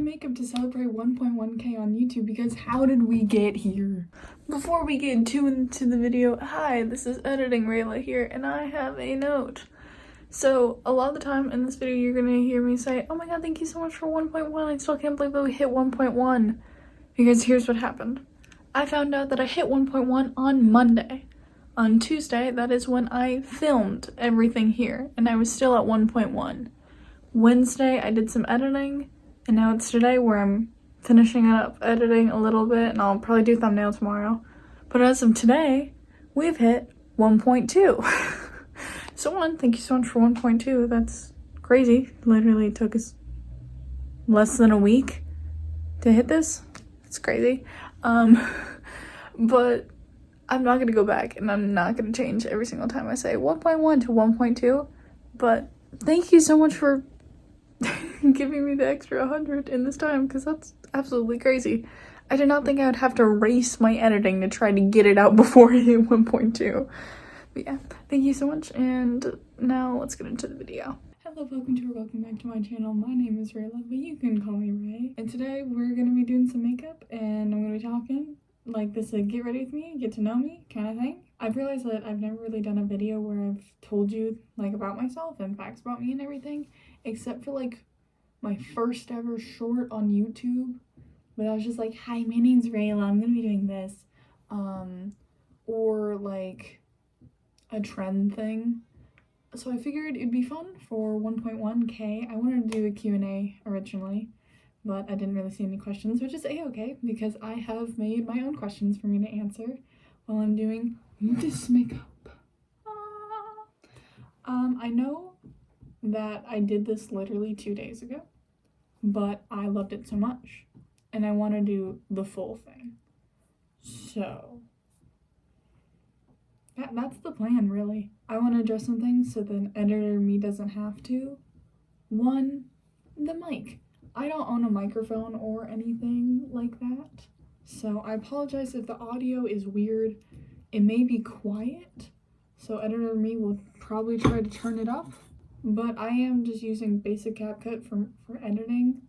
makeup to celebrate 1.1K on YouTube because how did we get here? Before we get too into the video, hi, this is Editing Rayla here, and I have a note. So, a lot of the time in this video, you're gonna hear me say, oh my god, thank you so much for 1.1, I still can't believe that we hit 1.1. Because here's what happened. I found out that I hit 1.1 on Monday. On Tuesday, that is when I filmed everything here, and I was still at 1.1. Wednesday, I did some editing, and now it's today where I'm finishing up editing a little bit, and I'll probably do thumbnail tomorrow. But as of today, we've hit 1.2. So thank you so much for 1.2. That's crazy. Literally took us less than a week to hit this. It's crazy. But I'm not gonna go back, and I'm not gonna change every single time I say 1.1 to 1.2. But thank you so much for giving me the extra 100 in this time, because that's absolutely crazy. I did not think I would have to race my editing to try to get it out before I hit 1.2. But yeah, thank you so much, and now let's get into the video. Hello, welcome back to my channel. My name is Rayla, but you can call me Ray. And today we're gonna be doing some makeup, and I'm gonna be talking like this, a get ready with me, get to know me kind of thing. I've realized that I've never really done a video where I've told you like about myself and facts about me and everything, except for like my first ever short on YouTube. But I was just like, hi, my name's Rayla, I'm gonna be doing this. Or like a trend thing. So I figured it'd be fun for 1.1K. I wanted to do a Q&A originally, but I didn't really see any questions, which is a-okay because I have made my own questions for me to answer while I'm doing this makeup. I know that I did this literally 2 days ago, but I loved it so much and I want to do the full thing. So that's the plan, really. I want to adjust some things so the editor me doesn't have to. One, the mic. I don't own a microphone or anything like that, so I apologize if the audio is weird. It may be quiet, so editor me will probably try to turn it up, but I am just using basic CapCut for editing,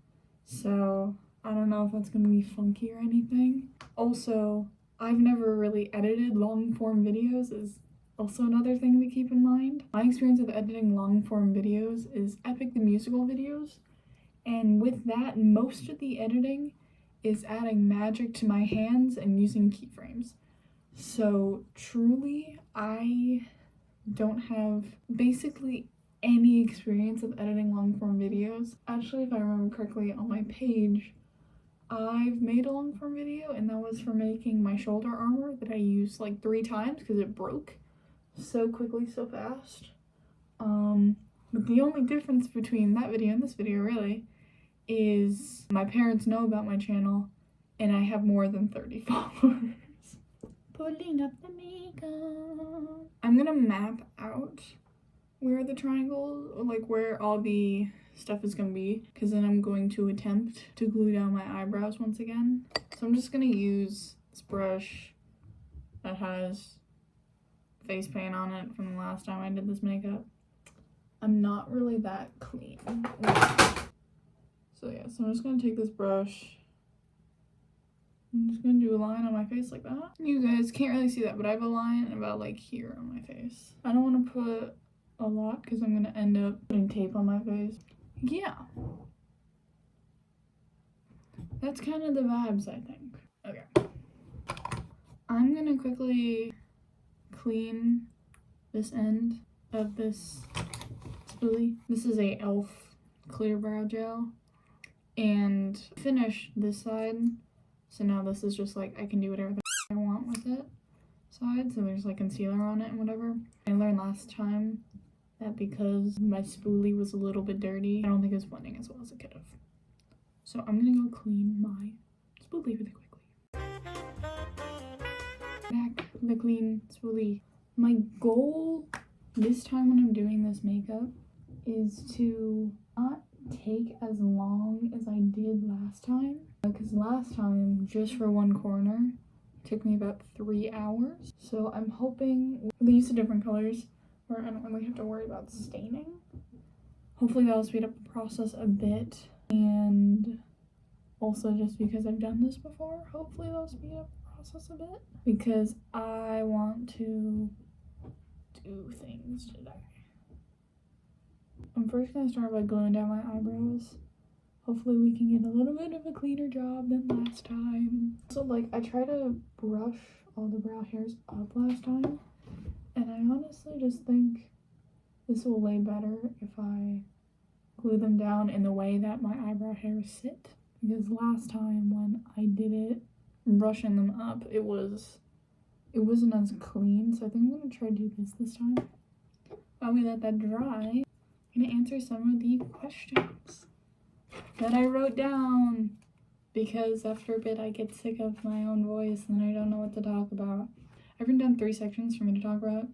so I don't know if that's going to be funky or anything. Also, I've never really edited long-form videos is also another thing to keep in mind. My experience with editing long-form videos is Epic the Musical videos, and with that, most of the editing is adding magic to my hands and using keyframes. So truly, I don't have basically any experience of editing long-form videos. Actually, if I remember correctly, on my page, I've made a long-form video, and that was for making my shoulder armor that I used like 3 times because it broke so quickly, so fast. But the only difference between that video and this video really is my parents know about my channel and I have more than 30 followers. Putting up the makeup. I'm gonna map out where the triangles, like where all the stuff is gonna be, because then I'm going to attempt to glue down my eyebrows once again. So I'm just gonna use this brush that has face paint on it from the last time I did this makeup. I'm not really that clean. So yeah, so I'm just gonna take this brush. I'm just gonna do a line on my face like that. You guys can't really see that, but I have a line about like here on my face. I don't want to put a lot because I'm gonna end up putting tape on my face. Yeah, that's kind of the vibes, I think. Okay, I'm gonna quickly clean this end of this spoolie. This is a e.l.f. clear brow gel, and finish this side. So now this is just like I can do whatever I want with it side. So there's like concealer on it and whatever. I learned last time that because my spoolie was a little bit dirty, I don't think it was blending as well as it could have. So I'm gonna go clean my spoolie really quickly. Back the clean spoolie. My goal this time when I'm doing this makeup is to not take as long as I did last time. Because last time, just for one corner, it took me about 3 hours. So I'm hoping with the use of different colors where I don't really have to worry about staining. Hopefully that'll speed up the process a bit. And also just because I've done this before. Hopefully that'll speed up the process a bit, because I want to do things today. I'm first gonna start by gluing down my eyebrows. Hopefully we can get a little bit of a cleaner job than last time. So like, I try to brush all the brow hairs up last time, and I honestly just think this will lay better if I glue them down in the way that my eyebrow hairs sit. Because last time when I did it, brushing them up, it wasn't as clean. So I think I'm gonna try to do this time. While we let that dry, I'm gonna answer some of the questions that I wrote down, because after a bit I get sick of my own voice and I don't know what to talk about. I've written down 3 sections for me to talk about: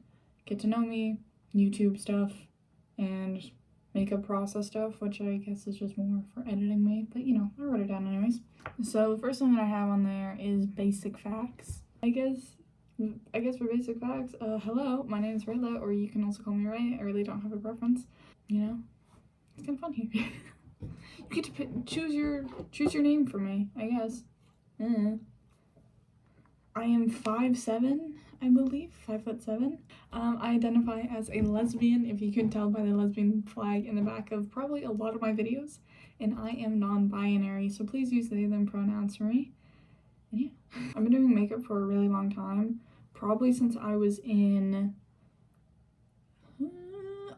get to know me, YouTube stuff, and makeup process stuff, which I guess is just more for editing me, but you know, I wrote it down anyways. So the first thing that I have on there is basic facts. I guess for basic facts, hello, my name is Rayla, or you can also call me Ray. I really don't have a preference. You know, it's kind of fun here. You get to choose your name for me, I guess. I am 5'7", I believe, 5'7". I identify as a lesbian, if you can tell by the lesbian flag in the back of probably a lot of my videos, and I am non-binary, so please use they, them pronouns for me. And yeah, I've been doing makeup for a really long time, probably since I was in,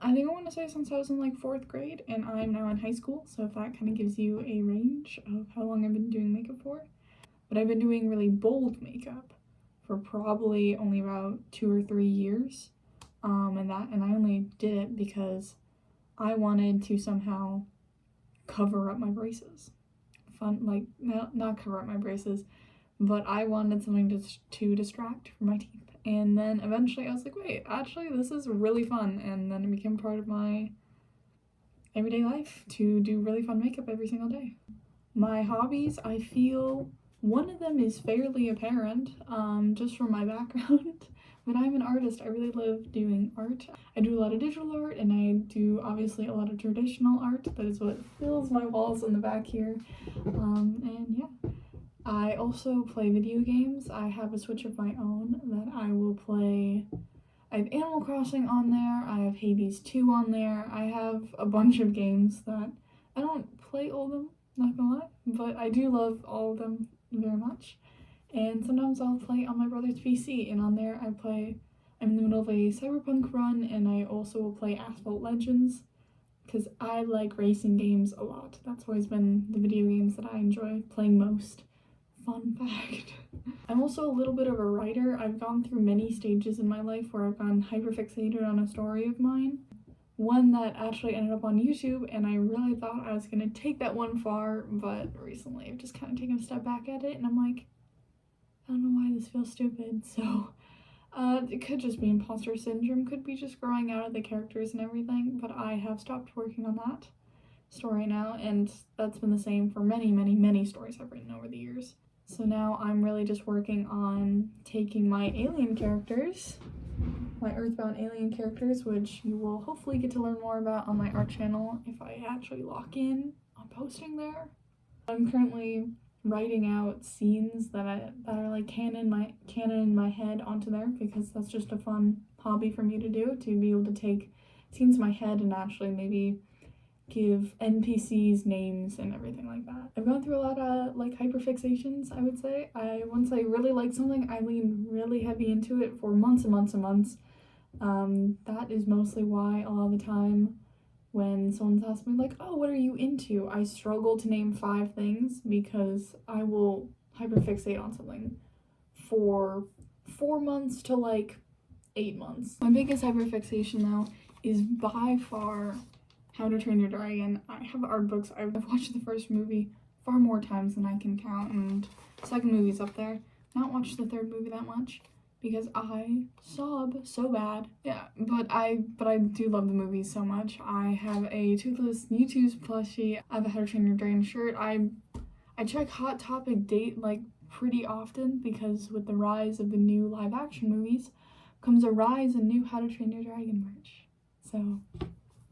I think I want to say since I was in like 4th grade, and I'm now in high school, so if that kind of gives you a range of how long I've been doing makeup for. But I've been doing really bold makeup for probably only about 2 or 3 years, and I only did it because I wanted to somehow cover up my braces. Like, not cover up my braces, but I wanted something to distract from my teeth. And then eventually I was like, wait, actually this is really fun, and then it became part of my everyday life to do really fun makeup every single day. My hobbies, I feel one of them is fairly apparent, just from my background. But I'm an artist. I really love doing art. I do a lot of digital art, and I do obviously a lot of traditional art. That is what fills my walls in the back here. And yeah, I also play video games. I have a Switch of my own that I will play. I have Animal Crossing on there. I have Hades 2 on there. I have a bunch of games that I don't play all of them, not gonna lie, but I do love all of them very much. And sometimes I'll play on my brother's PC, and on there I'm in the middle of a Cyberpunk run, and I also will play Asphalt Legends, because I like racing games a lot. That's always been the video games that I enjoy playing most. Fun fact. I'm also a little bit of a writer. I've gone through many stages in my life where I've gotten hyperfixated on a story of mine. One that actually ended up on YouTube, and I really thought I was gonna take that one far, but recently I've just kind of taken a step back at it, and I'm like, I don't know why this feels stupid. So it could just be imposter syndrome, could be just growing out of the characters and everything, but I have stopped working on that story now, and that's been the same for many stories I've written over the years. So now I'm really just working on taking my alien characters, my Earthbound alien characters, which you will hopefully get to learn more about on my art channel if I actually lock in on posting there. I'm currently writing out scenes that are like canon in my head onto there, because that's just a fun hobby for me to do, to be able to take scenes in my head and actually maybe give NPCs names and everything like that. I've gone through a lot of like hyperfixations, I would say. Once I really like something, I lean really heavy into it for months and months and months. That is mostly why a lot of the time when someone's asked me like, oh, what are you into? I struggle to name 5 things, because I will hyperfixate on something for 4 months to like 8 months. My biggest hyperfixation though is by far How to Train Your Dragon. I have art books. I've watched the first movie far more times than I can count, and the second movie's up there. Not watched the third movie that much, because I sob so bad. Yeah, but I do love the movies so much. I have a Toothless Mewtwo's plushie. I have a How to Train Your Dragon shirt. I check Hot Topic date like pretty often, because with the rise of the new live action movies comes a rise in new How to Train Your Dragon merch. So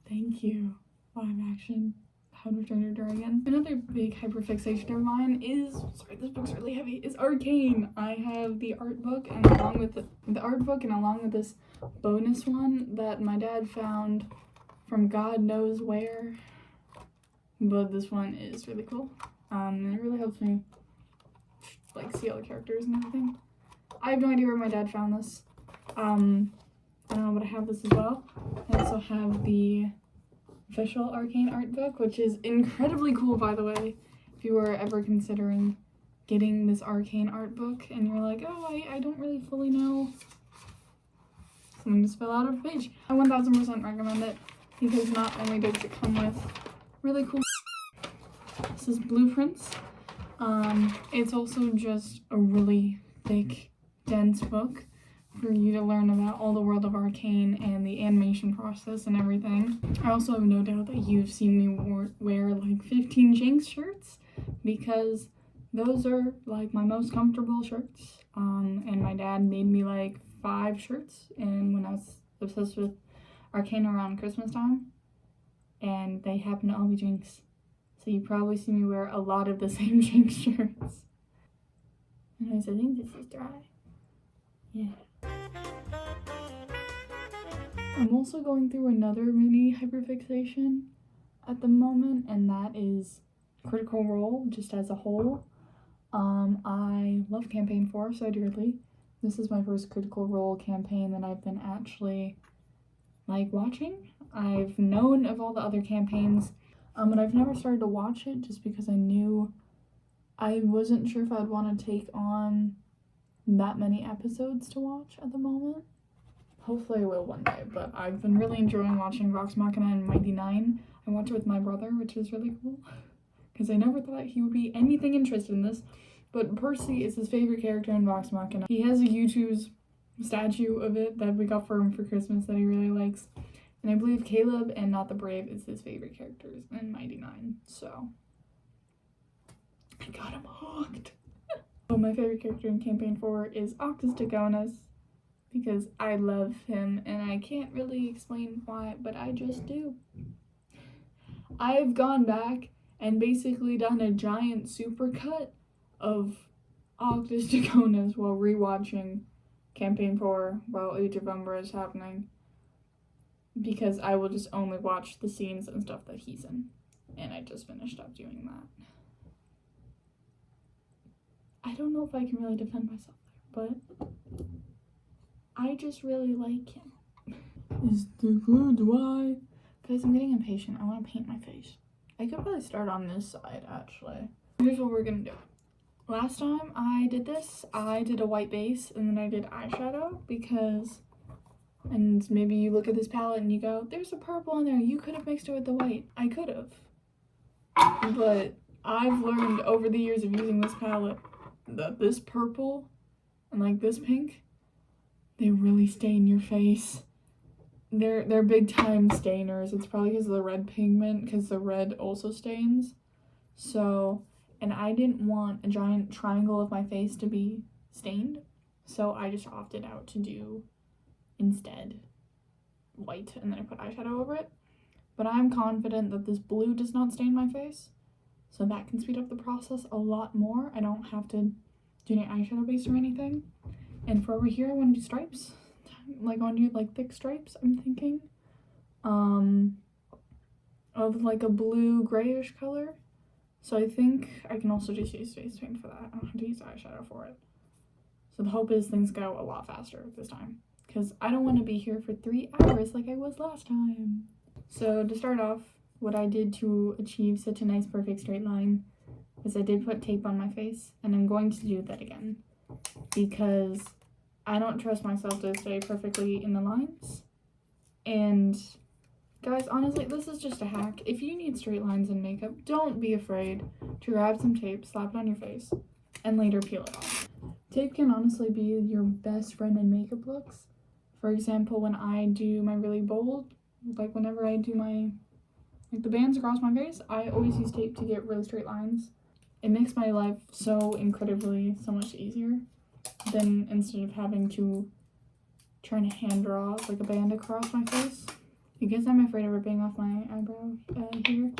thank you, live action How How to Train Your Dragon. Another big hyperfixation of mine is, sorry, this book's really heavy, is Arcane. I have the art book, and along with the art book and along with this bonus one that my dad found from God knows where. But this one is really cool. And it really helps me like see all the characters and everything. I have no idea where my dad found this. I don't know, but I have this as well. I also have the official Arcane art book, which is incredibly cool, by the way. If you were ever considering getting this Arcane art book and you're like, oh, I don't really fully know something to spell out of a page, I 1000% recommend it, because not only does it come with really cool, this is blueprints, it's also just a really thick, dense book for you to learn about all the world of Arcane and the animation process and everything. I also have no doubt that you've seen me wear like 15 Jinx shirts, because those are like my most comfortable shirts. And my dad made me like 5 shirts, and when I was obsessed with Arcane around Christmas time, and they happen to all be Jinx. So you probably see me wear a lot of the same Jinx shirts. Anyways, I think this is dry. Yeah. I'm also going through another mini hyperfixation at the moment, and that is Critical Role, just as a whole. I love Campaign 4 so dearly. This is my first Critical Role campaign that I've been actually, like, watching. I've known of all the other campaigns, but I've never started to watch it just because I wasn't sure if I'd want to take on that many episodes to watch at the moment. Hopefully I will one day, but I've been really enjoying watching Vox Machina and Mighty 9. I watch it with my brother, which is really cool, because I never thought he would be anything interested in this, but Percy is his favorite character in Vox Machina. He has a YouTube's statue of it that we got for him for Christmas that he really likes, and I believe Caleb and Not the Brave is his favorite characters in Mighty 9, so I got him hooked. So my favorite character in Campaign 4 is Octus Dagonas, because I love him, and I can't really explain why, but I just do. I've gone back and basically done a giant supercut of Octus Dagonas while rewatching Campaign 4 while Age of Umber is happening, because I will just only watch the scenes and stuff that he's in, and I just finished up doing that. I don't know if I can really defend myself there, but I just really like him. Is the glue dry? Guys, I'm getting impatient. I want to paint my face. I could probably start on this side, actually. Here's what we're gonna do. Last time I did this, I did a white base, and then I did eyeshadow, because, and maybe you look at this palette and you go, there's a purple in there, you could have mixed it with the white. I could have. But I've learned over the years of using this palette that this purple and like this pink, they really stain your face. They're big time stainers. It's probably because of the red pigment, because the red also stains. So, and I didn't want a giant triangle of my face to be stained, so I just opted out to do instead white, and then I put eyeshadow over it. But I'm confident that this blue does not stain my face, so that can speed up the process a lot more. I don't have to do any eyeshadow base or anything. And for over here, I want to do stripes. Like, I want to do like thick stripes, I'm thinking. Of like a blue grayish color. So I think I can also just use face paint for that. I don't have to use eyeshadow for it. So the hope is things go a lot faster this time, because I don't want to be here for 3 hours like I was last time. So to start off, what I did to achieve such a nice perfect straight line is I did put tape on my face, and I'm going to do that again, because I don't trust myself to stay perfectly in the lines. And guys, honestly, this is just a hack. If you need straight lines in makeup, don't be afraid to grab some tape, slap it on your face, and later peel it off. Tape can honestly be your best friend in makeup looks. For example, when I do my really bold, like whenever I do my, like the bands across my face, I always use tape to get really straight lines. It makes my life so much easier than instead of having to try to hand draw like a band across my face. Because I'm afraid of ripping off my eyebrow here,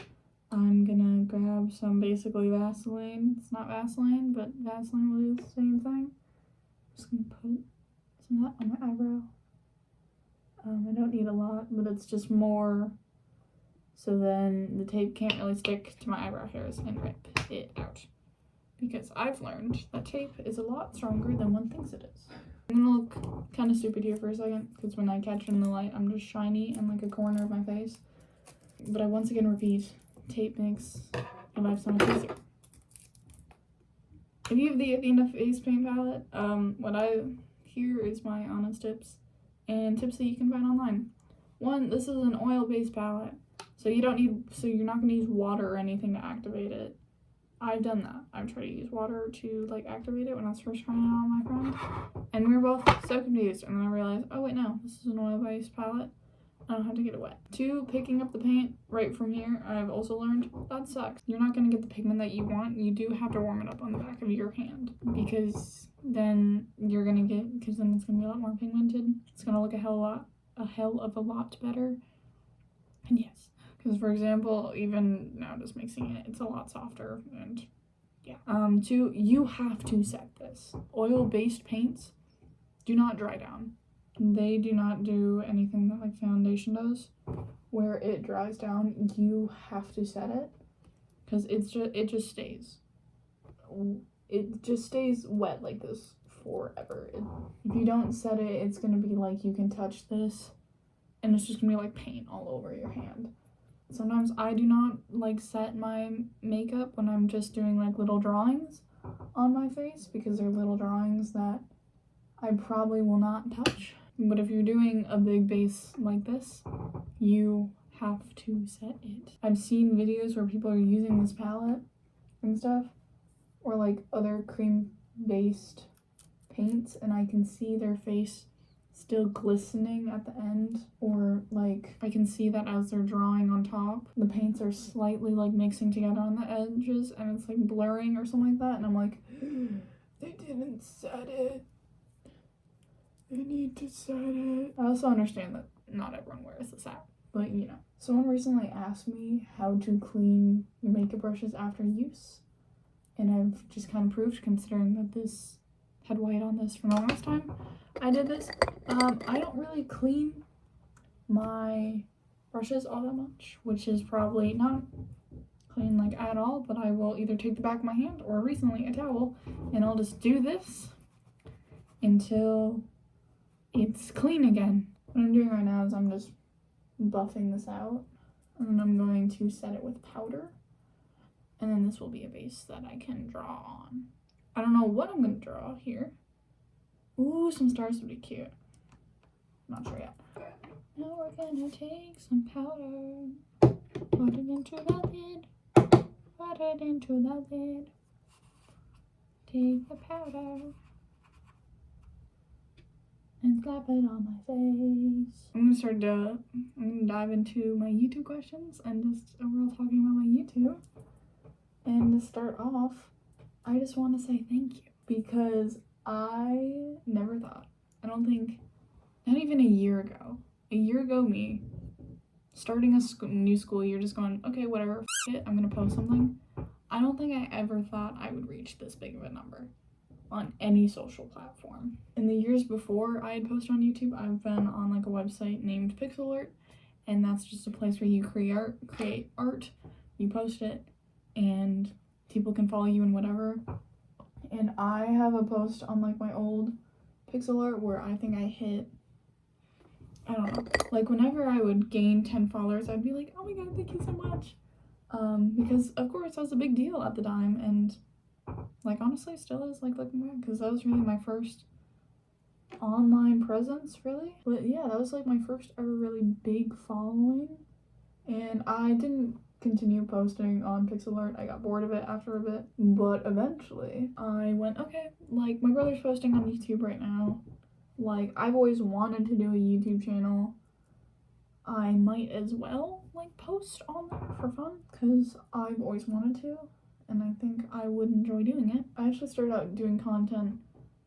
I'm gonna grab some basically Vaseline. It's not Vaseline, but Vaseline will do the same thing. I'm just gonna put some of that on my eyebrow. I don't need a lot, but it's just more so then the tape can't really stick to my eyebrow hairs and rip it out. Because I've learned that tape is a lot stronger than one thinks it is. I'm gonna look kind of stupid here for a second, because when I catch it in the light, I'm just shiny in like a corner of my face. But I once again repeat, tape makes your life so much easier. If you have the Athena face paint palette, what I here is my honest tips and tips that you can find online. One, this is an oil-based palette, so you're not gonna use water or anything to activate it. I've done that. I've tried to use water to like activate it when I was first trying it on my friend, and we were both so confused. And then I realized, oh wait, no, this is an oil-based palette. I don't have to get it wet. Two, picking up the paint right from here, I've also learned that sucks. You're not gonna get the pigment that you want. You do have to warm it up on the back of your hand, because then you're gonna get, because then it's gonna be a lot more pigmented. It's gonna look a hell of a lot better. And yes, because for example, even now just mixing it, it's a lot softer, and yeah. Two, you have to set this. Oil-based paints do not dry down. They do not do anything that like foundation does, where it dries down. You have to set it, because it just stays wet like this forever. If you don't set it, it's gonna be like you can touch this, and it's just gonna be like paint all over your hand. Sometimes I do not like set my makeup when I'm just doing like little drawings on my face, because they're little drawings that I probably will not touch. But if you're doing a big base like this, you have to set it. I've seen videos where people are using this palette and stuff, or like other cream-based paints, and I can see their face still glistening at the end, or like I can see that as they're drawing on top, the paints are slightly like mixing together on the edges, and it's like blurring or something like that, and I'm like, they didn't set it. They need to set it. I also understand that not everyone wears this out, but you know. Someone recently asked me how to clean your makeup brushes after use, and I've just kind of proved, considering that this had white on this from the last time I did this. I don't really clean my brushes all that much, which is probably not clean like at all, but I will either take the back of my hand or recently a towel, and I'll just do this until it's clean again. What I'm doing right now is I'm just buffing this out, and then I'm going to set it with powder, and then this will be a base that I can draw on. I don't know what I'm gonna draw here. Ooh, some stars would be cute. Not sure yet. Now we're gonna take some powder, put it into the lid, put it into the lid, take the powder, and slap it on my face. I'm gonna dive into my YouTube questions and just overall talking about my YouTube. And to start off, I just want to say thank you, because I never thought, I don't think, not even a year ago me, starting a new school year, just going, okay, whatever, f it, I'm gonna post something. I don't think I ever thought I would reach this big of a number on any social platform. In the years before I had posted on YouTube, I've been on like a website named Pixel Art, and that's just a place where you create art, you post it, and people can follow you and whatever. And I have a post on like my old Pixel Art where I think I hit, I don't know, like whenever I would gain 10 followers, I'd be like, oh my god, thank you so much. Because of course that was a big deal at the time, and like honestly still is, like looking back, because that was really my first online presence, really. But yeah, that was like my first ever really big following, and I didn't continue posting on Pixel Art. I got bored of it after a bit, but eventually I went, okay, like my brother's posting on YouTube right now, like I've always wanted to do a YouTube channel, I might as well like post on there for fun, because I've always wanted to, and I think I would enjoy doing it. I actually started out doing content,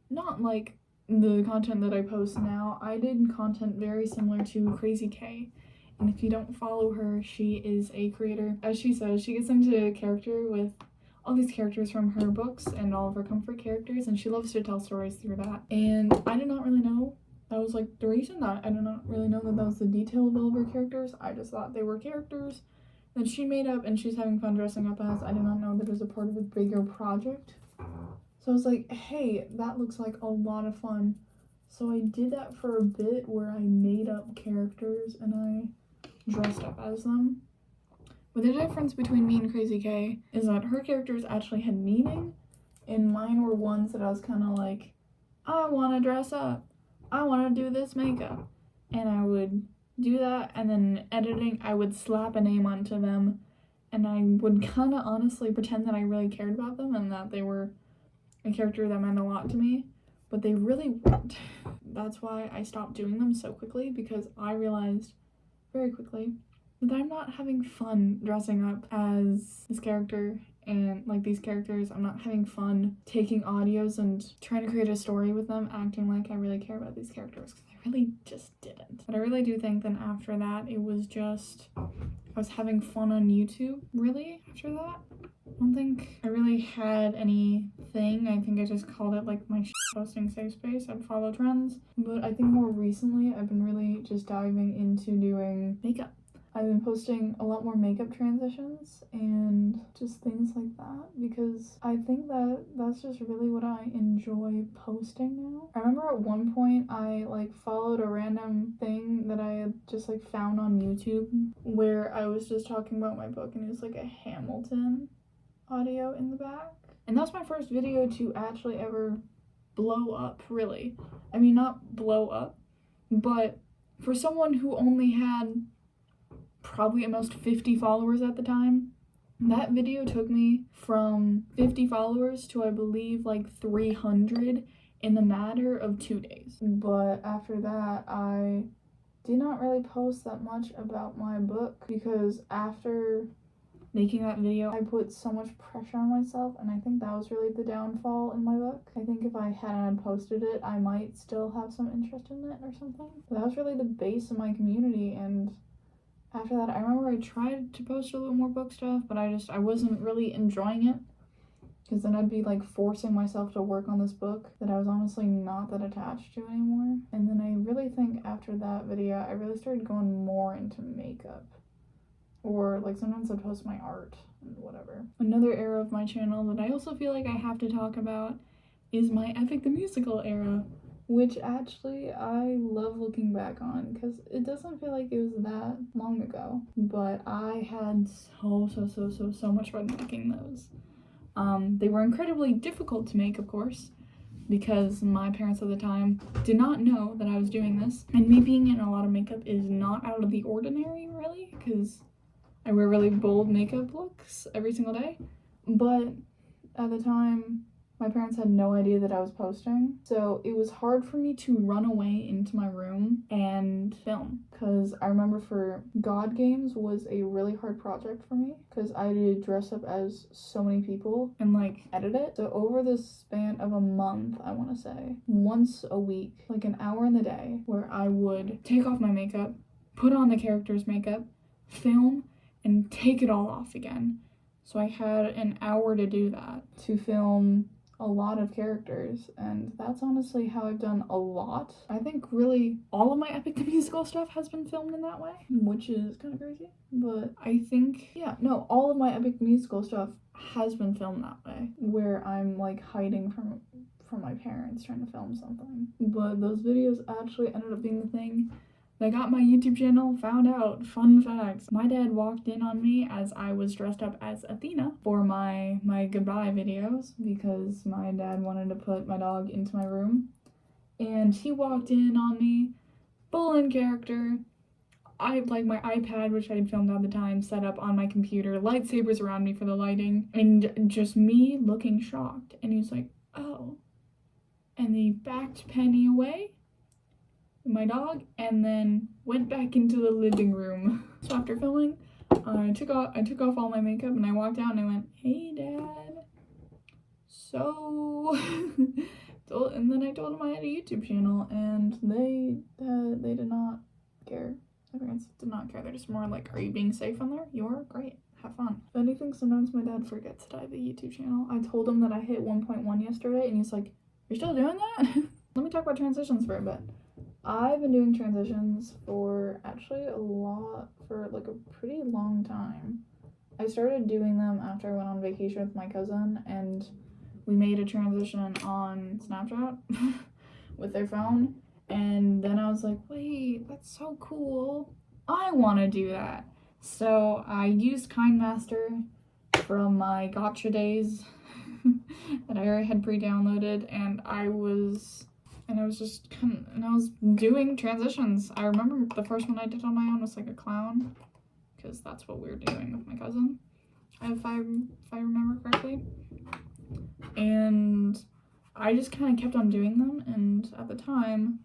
not like the content that I post now. I did content very similar to Crazy K, And if you don't follow her, she is a creator. As she says, she gets into a character with all these characters from her books and all of her comfort characters, and she loves to tell stories through that. And I did not really know that was like the reason. That I did not really know that was the detail of all of her characters. I just thought they were characters that she made up and she's having fun dressing up as. I did not know that it was a part of a bigger project. So I was like, hey, that looks like a lot of fun. So I did that for a bit where I made up characters and I dressed up as them. But the difference between me and Crazy K is that her characters actually had meaning, and mine were ones that I was kind of like, I want to dress up. I want to do this makeup. And I would do that, and then editing, I would slap a name onto them, and I would kind of honestly pretend that I really cared about them and that they were a character that meant a lot to me, but they really weren't. That's why I stopped doing them so quickly, because I realized very quickly that I'm not having fun dressing up as this character and like these characters. I'm not having fun taking audios and trying to create a story with them, acting like I really care about these characters, because I really just didn't. But I really do think then after that, it was just, I was having fun on YouTube, really, after that. I don't think I really had anything. I think I just called it like my posting safe space. I'd follow trends. But I think more recently, I've been really just diving into doing makeup. I've been posting a lot more makeup transitions and just things like that, because I think that that's just really what I enjoy posting now. I remember at one point I like followed a random thing that I had just like found on YouTube where I was just talking about my book, and it was like a Hamilton audio in the back. And that was my first video to actually ever blow up, really. I mean, not blow up, but for someone who only had probably at most 50 followers at the time, that video took me from 50 followers to I believe like 300 in the matter of 2 days. But after that, I did not really post that much about my book, because after making that video, I put so much pressure on myself, and I think that was really the downfall in my book. I think if I hadn't posted it, I might still have some interest in it or something. But that was really the base of my community, and after that, I remember I tried to post a little more book stuff, but I wasn't really enjoying it, because then I'd be like forcing myself to work on this book that I was honestly not that attached to anymore. And then I really think after that video, I really started going more into makeup. Or like sometimes I'd post my art and whatever. Another era of my channel that I also feel like I have to talk about is my Epic the Musical era, which actually I love looking back on, because it doesn't feel like it was that long ago. But I had so much fun making those. They were incredibly difficult to make, of course, because my parents at the time did not know that I was doing this. And me being in a lot of makeup is not out of the ordinary, really, because I wear really bold makeup looks every single day. But at the time, my parents had no idea that I was posting, so it was hard for me to run away into my room and film, because I remember for God Games was a really hard project for me, because I had to dress up as so many people and like edit it. So over the span of a month, I want to say, once a week, like an hour in the day, where I would take off my makeup, put on the character's makeup, film, and take it all off again. So I had an hour to do that, to film a lot of characters, and that's honestly how I've done a lot. I think really all of my Epic the Musical stuff has been filmed in that way, which is kind of crazy. But I think, yeah, no, all of my Epic the Musical stuff has been filmed that way, where I'm like hiding from my parents trying to film something. But those videos actually ended up being the thing that got my YouTube channel found out. Fun facts. My dad walked in on me as I was dressed up as Athena for my goodbye videos, because my dad wanted to put my dog into my room. And he walked in on me, full in character. I had like my iPad, which I had filmed at the time, set up on my computer, lightsabers around me for the lighting, and just me looking shocked. And he was like, oh. And he backed Penny away, my dog, and then went back into the living room. So after filming, I took off all my makeup, and I walked out and I went, hey Dad, so and then I told him I had a YouTube channel, and they did not care. My parents did not care. They're just more like, are you being safe on there? You are? Great. Have fun. If anything, sometimes my dad forgets that I have a YouTube channel. I told him that I hit 1.1 yesterday, and he's like, you're still doing that? Let me talk about transitions for a bit. I've been doing transitions for actually for like a pretty long time. I started doing them after I went on vacation with my cousin, and we made a transition on Snapchat with their phone. And then I was like, wait, that's so cool. I want to do that. So I used KindMaster from my gotcha days that I already had pre-downloaded, and I was doing transitions. I remember the first one I did on my own was like a clown, because that's what we were doing with my cousin, if I remember correctly. And I just kind of kept on doing them, and at the time,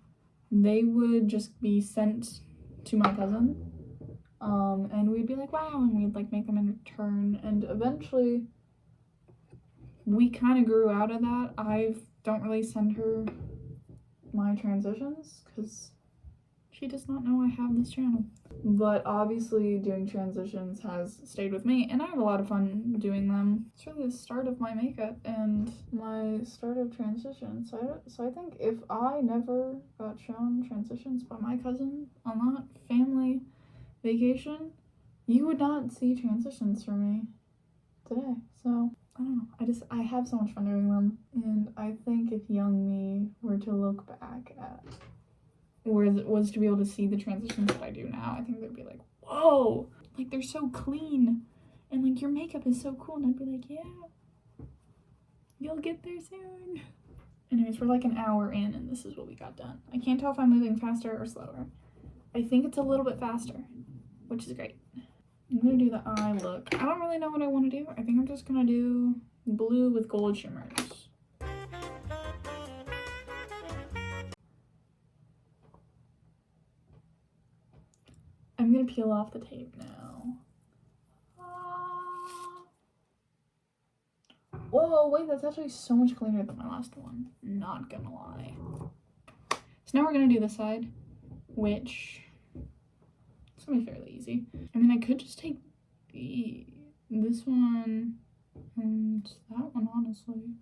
they would just be sent to my cousin, and we'd be like, wow, and we'd like make them in return, and eventually we kind of grew out of that. I don't really send her my transitions because she does not know I have this channel. But obviously doing transitions has stayed with me, and I have a lot of fun doing them. It's really the start of my makeup and my start of transitions. So I think if I never got shown transitions by my cousin on that family vacation, you would not see transitions from me today. So I don't know. I have so much fun doing them, and I think if young me were to look back at was to be able to see the transitions that I do now, I think they'd be like, whoa, like they're so clean, and like your makeup is so cool, and I'd be like, yeah, you'll get there soon. Anyways, we're like an hour in, and this is what we got done. I can't tell if I'm moving faster or slower. I think it's a little bit faster, which is great. I'm gonna do the eye look. I don't really know what I want to do. I think I'm just gonna do blue with gold shimmers. I'm gonna peel off the tape now. Whoa, wait, that's actually so much cleaner than my last one. Not gonna lie. So now we're gonna do this side, which it's gonna be fairly easy. I mean, I could just take this one and that one, honestly.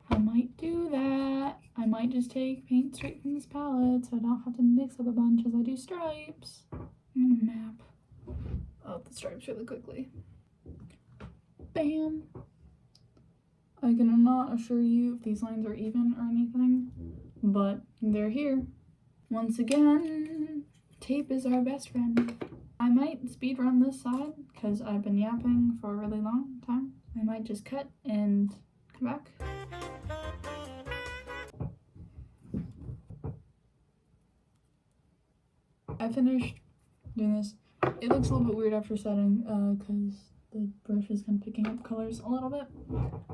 I might do that. I might just take paint straight from this palette so I don't have to mix up a bunch as I do stripes. I'm gonna map out the stripes really quickly. Bam! I cannot assure you if these lines are even or anything, but they're here. Once again, tape is our best friend. I might speed run this side because I've been yapping for a really long time. I might just cut and come back. I finished doing this. It looks a little bit weird after setting because the brush is kind of picking up colors a little bit.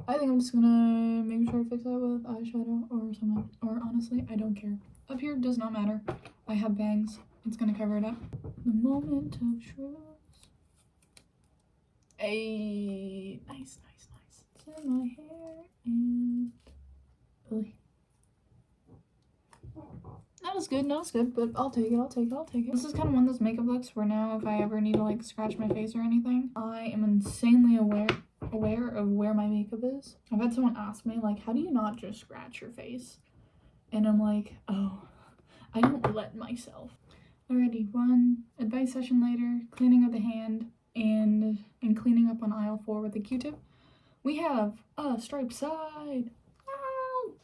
I think I'm just gonna maybe try to fix that with eyeshadow or something. Or honestly, I don't care. Up here does not matter. I have bangs. It's gonna cover it up. The moment of truth. Hey, nice. To my hair and Not as good, but I'll take it. This is kind of one of those makeup looks where now if I ever need to like scratch my face or anything, I am insanely aware of where my makeup is. I've had someone ask me like, how do you not just scratch your face? And I'm like, oh, I don't let myself. Alrighty, one advice session later, cleaning up the hand and cleaning up on aisle 4 with the Q-tip. We have a striped side.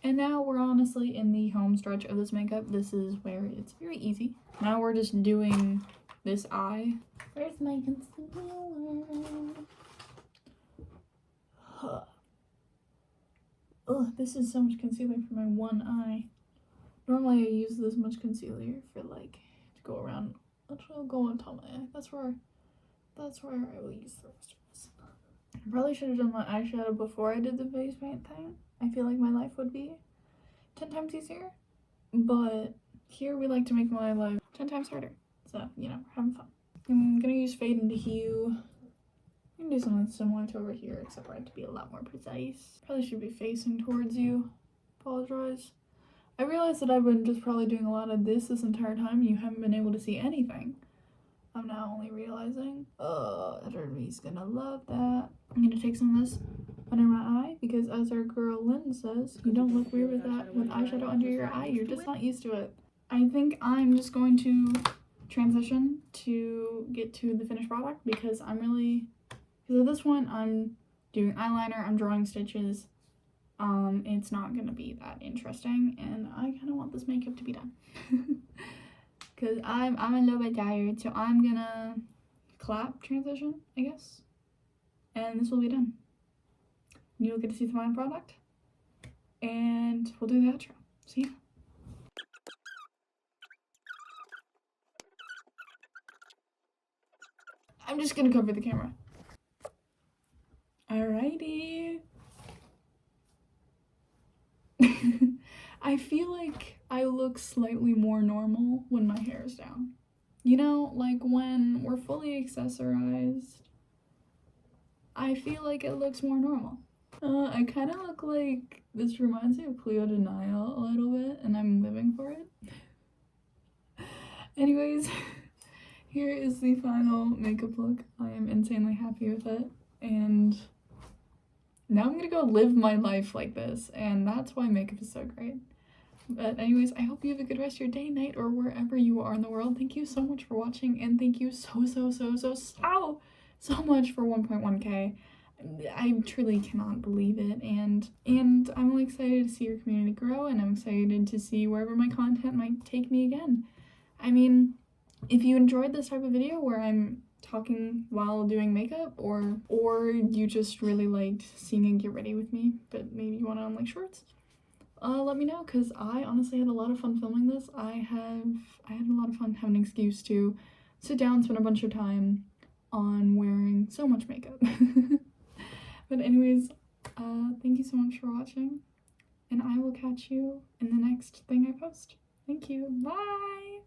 And now we're honestly in the home stretch of this makeup. This is where it's very easy. Now we're just doing this eye. Where's my concealer? Ugh, this is so much concealer for my one eye. Normally I use this much concealer for like to go around. Actually, I'll go on top of my eye. That's where I will use the rest of this. I probably should have done my eyeshadow before I did the face paint thing. I feel like my life would be 10 times easier, but here we like to make my life 10 times harder. So, you know, we're having fun. I'm gonna use Fade into Hue. I'm gonna do something similar to over here, except for I have to be a lot more precise. Probably should be facing towards you. Apologize. I realized that I've been just probably doing a lot of this entire time. You haven't been able to see anything. I'm now only realizing. Editor's gonna love that. I'm gonna take some of this under my eye because, as our girl Lynn says, you don't look weird with that with eyeshadow under your eye. You're just not used to it. I think I'm just going to transition to get to the finished product because at this point I'm doing eyeliner, I'm drawing stitches. It's not gonna be that interesting, and I kind of want this makeup to be done. Because I'm a little bit tired, so I'm gonna clap transition, I guess, and this will be done. You'll get to see the final product, and we'll do the outro. See ya. I'm just gonna cover the camera. Alrighty. I feel like I look slightly more normal when my hair is down. You know, like when we're fully accessorized, I feel like it looks more normal. I kind of look like, this reminds me of Cleo Denial a little bit, and I'm living for it. Anyways, here is the final makeup look. I am insanely happy with it, and now I'm gonna go live my life like this, and that's why makeup is so great. But anyways, I hope you have a good rest of your day, night, or wherever you are in the world. Thank you so much for watching, and thank you so much for 1.1k. I truly cannot believe it, and I'm really excited to see your community grow, and I'm excited to see wherever my content might take me again. I mean, if you enjoyed this type of video where I'm talking while doing makeup, or you just really liked seeing it get ready with me, but maybe you want to like shorts, let me know, because I honestly had a lot of fun filming this. I had a lot of fun having an excuse to sit down and spend a bunch of time on wearing so much makeup. But anyways, thank you so much for watching, and I will catch you in the next thing I post. Thank you. Bye!